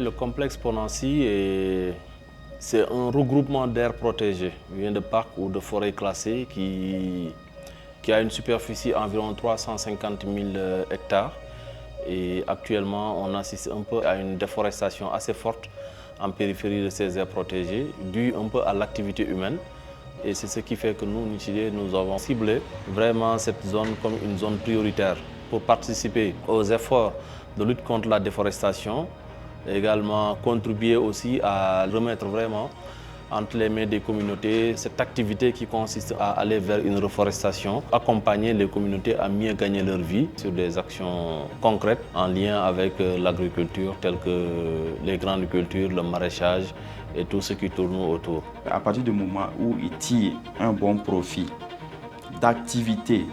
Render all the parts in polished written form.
Le complexe Ponancy c'est un regroupement d'aires protégées, bien de parcs ou de forêts classées qui a une superficie d'environ 350 000 hectares. Et actuellement, on assiste un peu à une déforestation assez forte en périphérie de ces aires protégées, due un peu à l'activité humaine. Et c'est ce qui fait que nous, Nitidé, nous avons ciblé vraiment cette zone comme une zone prioritaire pour participer aux efforts de lutte contre la déforestation, et également contribuer aussi à remettre vraiment entre les mains des communautés cette activité qui consiste à aller vers une reforestation, accompagner les communautés à mieux gagner leur vie sur des actions concrètes en lien avec l'agriculture telles que les grandes cultures, le maraîchage et tout ce qui tourne autour. À partir du moment où ils tirent un bon profit d'activités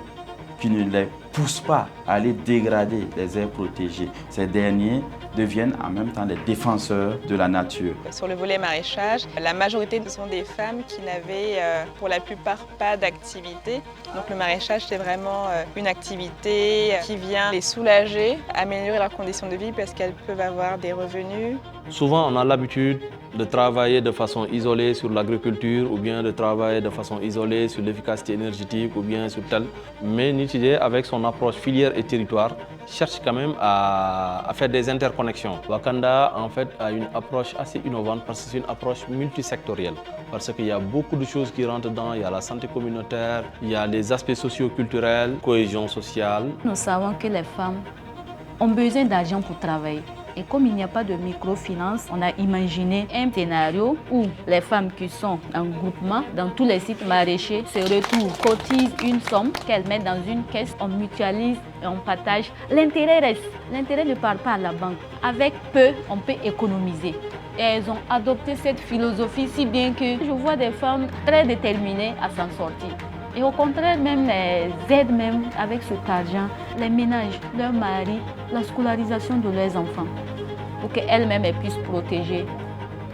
qui ne les poussent pas à aller dégrader les aires protégées, ces derniers deviennent en même temps les défenseurs de la nature. Sur le volet maraîchage, la majorité ce sont des femmes qui n'avaient pour la plupart pas d'activité. Donc le maraîchage c'est vraiment une activité qui vient les soulager, améliorer leurs conditions de vie parce qu'elles peuvent avoir des revenus. Souvent on a l'habitude de travailler de façon isolée sur l'agriculture ou bien de travailler de façon isolée sur l'efficacité énergétique ou bien sur tel. Mais Nitidé, avec son approche filière et territoire, cherche quand même à faire des interconnexions. Wakanda en fait a une approche assez innovante parce que c'est une approche multisectorielle. Parce qu'il y a beaucoup de choses qui rentrent dedans, il y a la santé communautaire, il y a les aspects socio-culturels, cohésion sociale. Nous savons que les femmes ont besoin d'argent pour travailler. Et comme il n'y a pas de microfinance, on a imaginé un scénario où les femmes qui sont en groupement dans tous les sites maraîchers se retrouvent, cotisent une somme qu'elles mettent dans une caisse, on mutualise et on partage. L'intérêt reste. L'intérêt ne part pas à la banque. Avec peu, on peut économiser. Et elles ont adopté cette philosophie si bien que je vois des femmes très déterminées à s'en sortir. Et au contraire, même elles aident même avec cet argent les ménages, leurs maris, la scolarisation de leurs enfants pour qu'elles-mêmes puissent protéger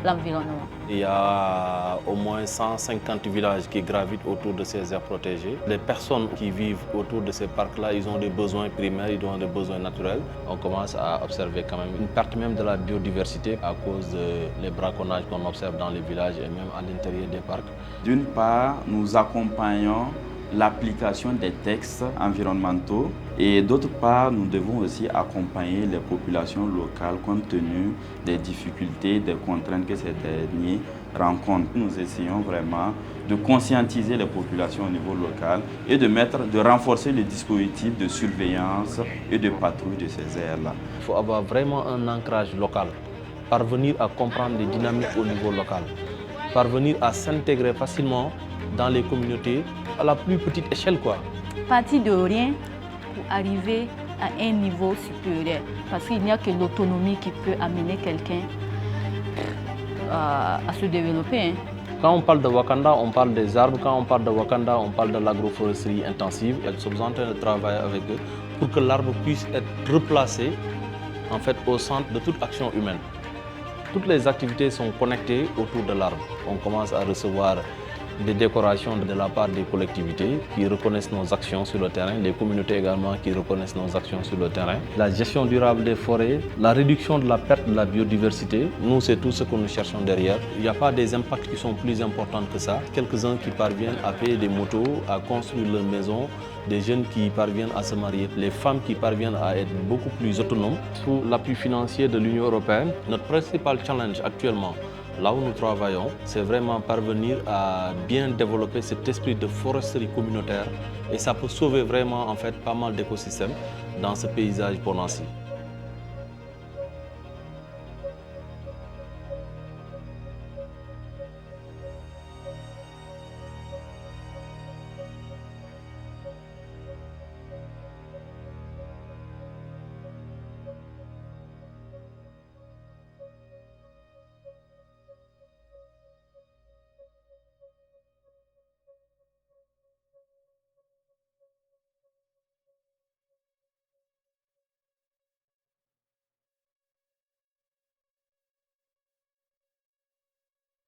l'environnement. Il y a au moins 150 villages qui gravitent autour de ces aires protégées. Les personnes qui vivent autour de ces parcs-là, ils ont des besoins primaires, ils ont des besoins naturels. On commence à observer quand même une perte même de la biodiversité à cause des braconnages qu'on observe dans les villages et même à l'intérieur des parcs. D'une part, nous accompagnons l'application des textes environnementaux et d'autre part, nous devons aussi accompagner les populations locales compte tenu des difficultés, des contraintes que ces derniers rencontrent. Nous essayons vraiment de conscientiser les populations au niveau local et de renforcer les dispositifs de surveillance et de patrouille de ces aires-là. Il faut avoir vraiment un ancrage local, parvenir à comprendre les dynamiques au niveau local, parvenir à s'intégrer facilement dans les communautés à la plus petite échelle, quoi. Partir de rien pour arriver à un niveau supérieur. Parce qu'il n'y a que l'autonomie qui peut amener quelqu'un à se développer. Hein. Quand on parle de Wakanda, on parle des arbres. Quand on parle de Wakanda, on parle de l'agroforesterie intensive. Nous sommes en train de travailler avec eux pour que l'arbre puisse être replacé en fait, au centre de toute action humaine. Toutes les activités sont connectées autour de l'arbre. On commence à recevoir des décorations de la part des collectivités qui reconnaissent nos actions sur le terrain, les communautés également qui reconnaissent nos actions sur le terrain. La gestion durable des forêts, la réduction de la perte de la biodiversité, nous c'est tout ce que nous cherchons derrière. Il n'y a pas des impacts qui sont plus importants que ça. Quelques-uns qui parviennent à payer des motos, à construire leur maison, des jeunes qui parviennent à se marier, les femmes qui parviennent à être beaucoup plus autonomes. Sous l'appui financier de l'Union européenne, notre principal challenge actuellement, là où nous travaillons, c'est vraiment parvenir à bien développer cet esprit de foresterie communautaire et ça peut sauver vraiment en fait pas mal d'écosystèmes dans ce paysage Ponancy.